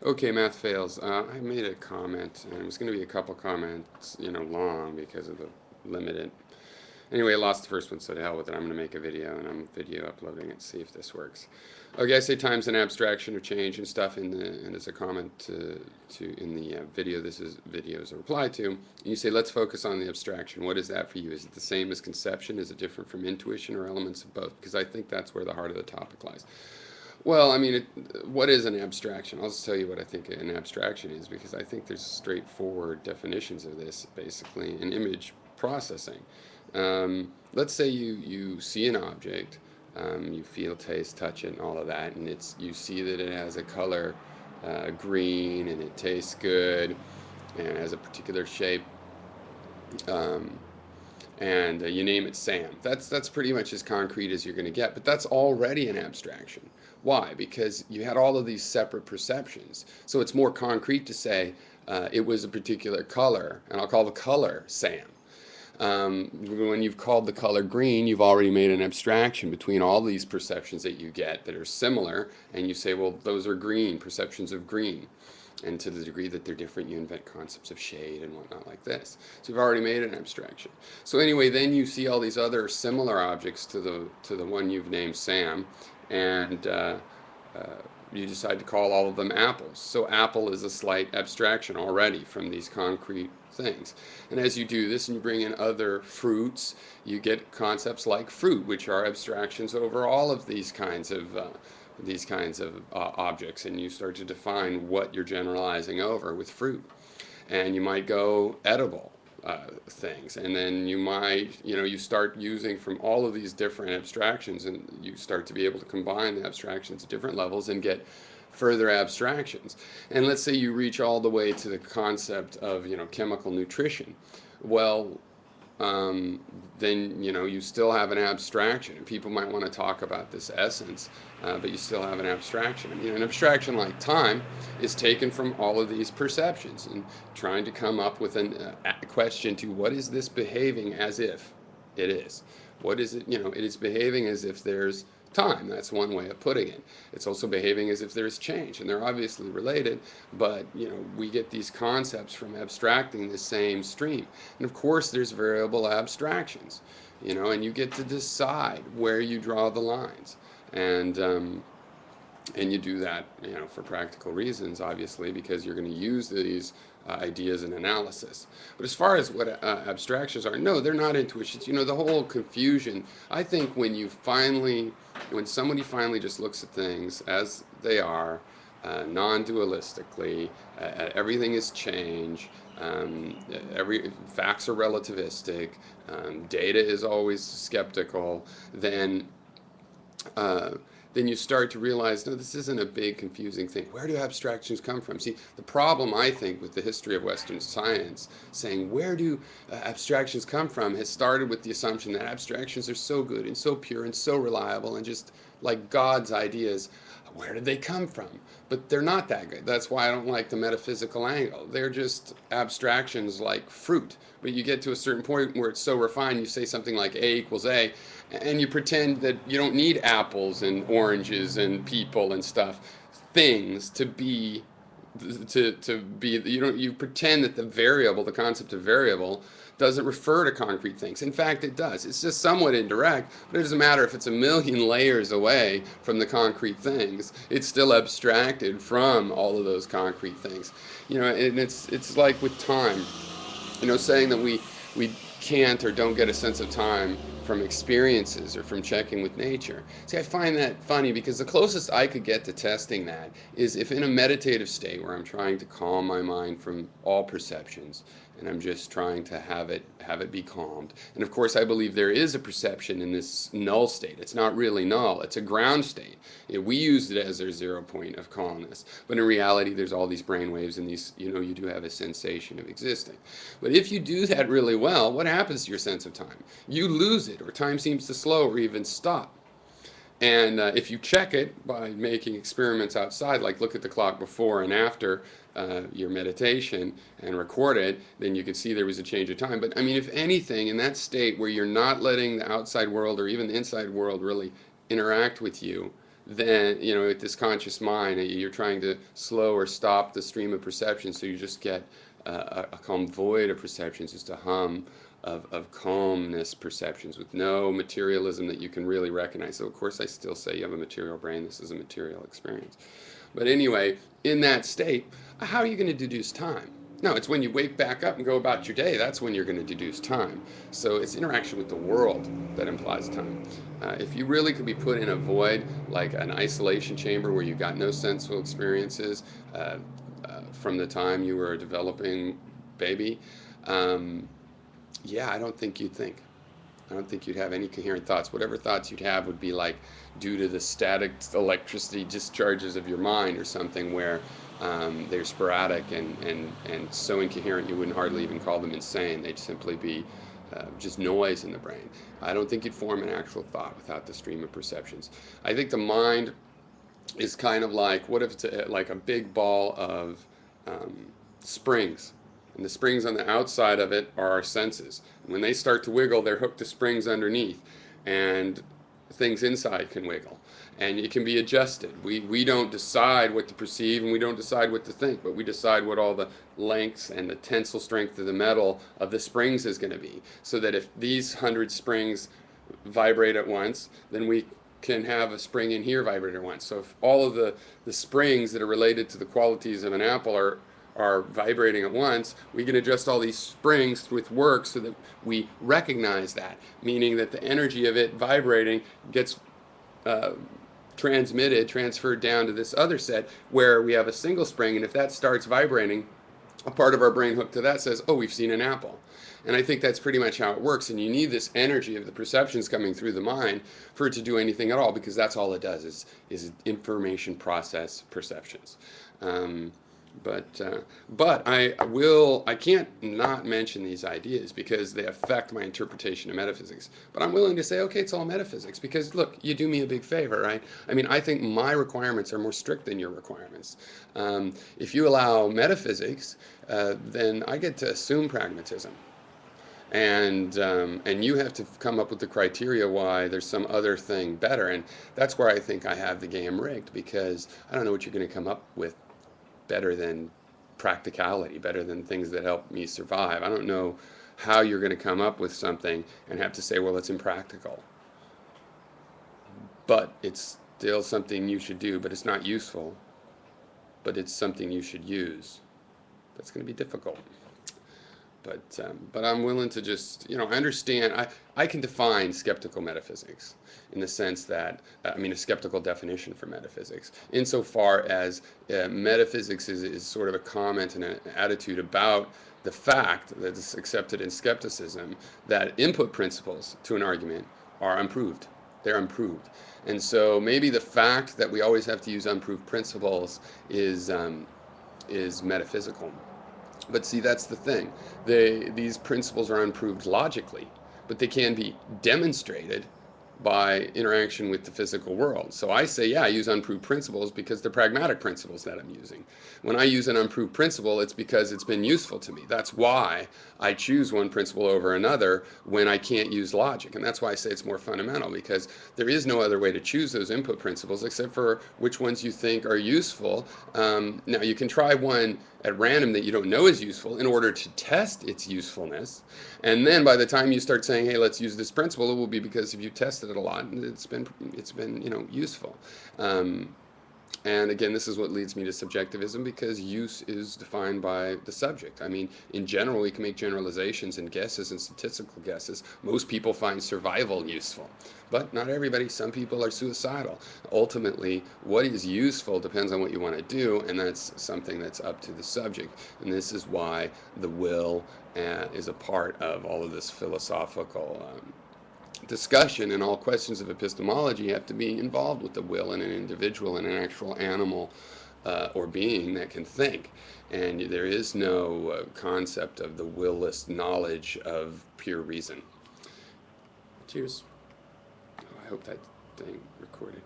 Okay, math fails. I made a comment, and it was going to be a couple comments, long because of the limited. Anyway, I lost the first one, so to hell with it. I'm going to make a video, and I'm video uploading it. See if this works. Okay, I say time's an abstraction of change and stuff, and as a comment to in the video, this is videos a reply to. And you say, let's focus on the abstraction. What is that for you? Is it the same as conception? Is it different from intuition, or elements of both? Because I think that's where the heart of the topic lies. Well, I mean, what is an abstraction? I'll just tell you what I think an abstraction is, because I think there's straightforward definitions of this, basically, in image processing. Let's say you see an object, you feel, taste, touch it, and all of that, and you see that it has a color green, and it tastes good, and it has a particular shape, um, and you name it Sam. That's pretty much as concrete as you're going to get, but that's already an abstraction. Why? Because you had all of these separate perceptions. So it's more concrete to say it was a particular color, and I'll call the color Sam. When you've called the color green, you've already made an abstraction between all these perceptions that you get that are similar, and you say, well, those are green, perceptions of green. And to the degree that they're different, you invent concepts of shade and whatnot like this. So you've already made an abstraction. So anyway, then you see all these other similar objects to the one you've named Sam, and you decide to call all of them apples. So apple is a slight abstraction already from these concrete things. And as you do this and you bring in other fruits, you get concepts like fruit, which are abstractions over all of these kinds of objects, and you start to define what you're generalizing over with fruit. And you might go edible things, and then you start using from all of these different abstractions, and you start to be able to combine the abstractions at different levels and get further abstractions. And let's say you reach all the way to the concept of chemical nutrition. Well, then you still have an abstraction, and people might want to talk about this essence, but you still have an abstraction. I mean, an abstraction like time is taken from all of these perceptions and trying to come up with a question to what is this behaving as if it is. What is it? It is behaving as if there's time. That's one way of putting it. It's also behaving as if there's change, and they're obviously related, but we get these concepts from abstracting the same stream. And of course there's variable abstractions, and you get to decide where you draw the lines. And you do that, for practical reasons, obviously, because you're going to use these ideas in analysis. But as far as what abstractions are, no, they're not intuitions. The whole confusion, I think when somebody finally just looks at things as they are, non-dualistically, everything is change, every facts are relativistic, data is always skeptical, then you start to realize, no, this isn't a big confusing thing. Where do abstractions come from? See, the problem, I think, with the history of Western science, saying where do abstractions come from, has started with the assumption that abstractions are so good and so pure and so reliable and just like God's ideas. Where did they come from? But they're not that good. That's why I don't like the metaphysical angle. They're just abstractions like fruit. But you get to a certain point where it's so refined, you say something like A equals A, and you pretend that you don't need apples and oranges and people and stuff, things to be you pretend that the concept of variable doesn't refer to concrete things. In fact, it does. It's just somewhat indirect, but it doesn't matter if it's a million layers away from the concrete things. It's still abstracted from all of those concrete things. And it's like with time, saying that we can't or don't get a sense of time from experiences or from checking with nature. See, I find that funny because the closest I could get to testing that is if in a meditative state where I'm trying to calm my mind from all perceptions and I'm just trying to have it be calmed. And of course I believe there is a perception in this null state. It's not really null, it's a ground state. We use it as our 0 point of calmness, but in reality there's all these brain waves and these, you do have a sensation of existing. But if you do that really well, what happens to your sense of time? You lose it, or time seems to slow or even stop. And if you check it by making experiments outside, like look at the clock before and after your meditation and record it, then you can see there was a change of time. But I mean, if anything, in that state where you're not letting the outside world or even the inside world really interact with you, then, you know, with this conscious mind, you're trying to slow or stop the stream of perception, so you just get a calm void of perceptions, just a hum of calmness perceptions with no materialism that you can really recognize. So of course I still say you have a material brain, this is a material experience. But anyway, in that state, how are you going to deduce time? No, it's when you wake back up and go about your day, that's when you're going to deduce time. So it's interaction with the world that implies time. If you really could be put in a void, like an isolation chamber where you got no sensual experiences from the time you were a developing baby, yeah, I don't think you'd think. I don't think you'd have any coherent thoughts. Whatever thoughts you'd have would be like due to the static electricity discharges of your mind or something where they're sporadic and so incoherent you wouldn't hardly even call them insane. They'd simply be just noise in the brain. I don't think you'd form an actual thought without the stream of perceptions. I think the mind is kind of like, what if it's like a big ball of springs? And the springs on the outside of it are our senses. And when they start to wiggle, they're hooked to springs underneath. And things inside can wiggle. And it can be adjusted. We don't decide what to perceive and we don't decide what to think, but we decide what all the lengths and the tensile strength of the metal of the springs is going to be. So that if these 100 springs vibrate at once, then we can have a spring in here vibrate at once. So if all of the springs that are related to the qualities of an apple are vibrating at once, we can adjust all these springs with work so that we recognize that, meaning that the energy of it vibrating gets transferred down to this other set where we have a single spring, and if that starts vibrating, a part of our brain hooked to that says, oh, we've seen an apple. And I think that's pretty much how it works, and you need this energy of the perceptions coming through the mind for it to do anything at all, because that's all it does is information process perceptions. But I can't not mention these ideas because they affect my interpretation of metaphysics. But I'm willing to say, okay, it's all metaphysics because, look, you do me a big favor, right? I mean, I think my requirements are more strict than your requirements. If you allow metaphysics, then I get to assume pragmatism. And you have to come up with the criteria why there's some other thing better. And that's where I think I have the game rigged, because I don't know what you're going to come up with better than practicality, better than things that help me survive. I don't know how you're going to come up with something and have to say, well, it's impractical. But it's still something you should do, but it's not useful. But it's something you should use. That's going to be difficult. But I'm willing to just, I understand, I can define skeptical metaphysics in the sense that, a skeptical definition for metaphysics, insofar as metaphysics is sort of a comment and an attitude about the fact that it's accepted in skepticism that input principles to an argument are unproved. They're unproved. And so maybe the fact that we always have to use unproved principles is metaphysical. But see, that's the thing. These principles are unproved logically, but they can be demonstrated by interaction with the physical world. So I say, yeah, I use unproved principles because they're pragmatic principles that I'm using. When I use an unproved principle, it's because it's been useful to me. That's why I choose one principle over another when I can't use logic. And that's why I say it's more fundamental, because there is no other way to choose those input principles except for which ones you think are useful. Now, you can try one at random that you don't know is useful in order to test its usefulness. And then by the time you start saying, hey, let's use this principle, it will be because if you tested it a lot, it's been useful. And again, this is what leads me to subjectivism, because use is defined by the subject. I mean, in general, we can make generalizations and guesses and statistical guesses. Most people find survival useful, but not everybody. Some people are suicidal. Ultimately, what is useful depends on what you want to do, and that's something that's up to the subject. And this is why the will is a part of all of this philosophical discussion, and all questions of epistemology have to be involved with the will in an individual and an actual animal or being that can think. And there is no concept of the will-less knowledge of pure reason. Cheers. Oh, I hope that thing recorded.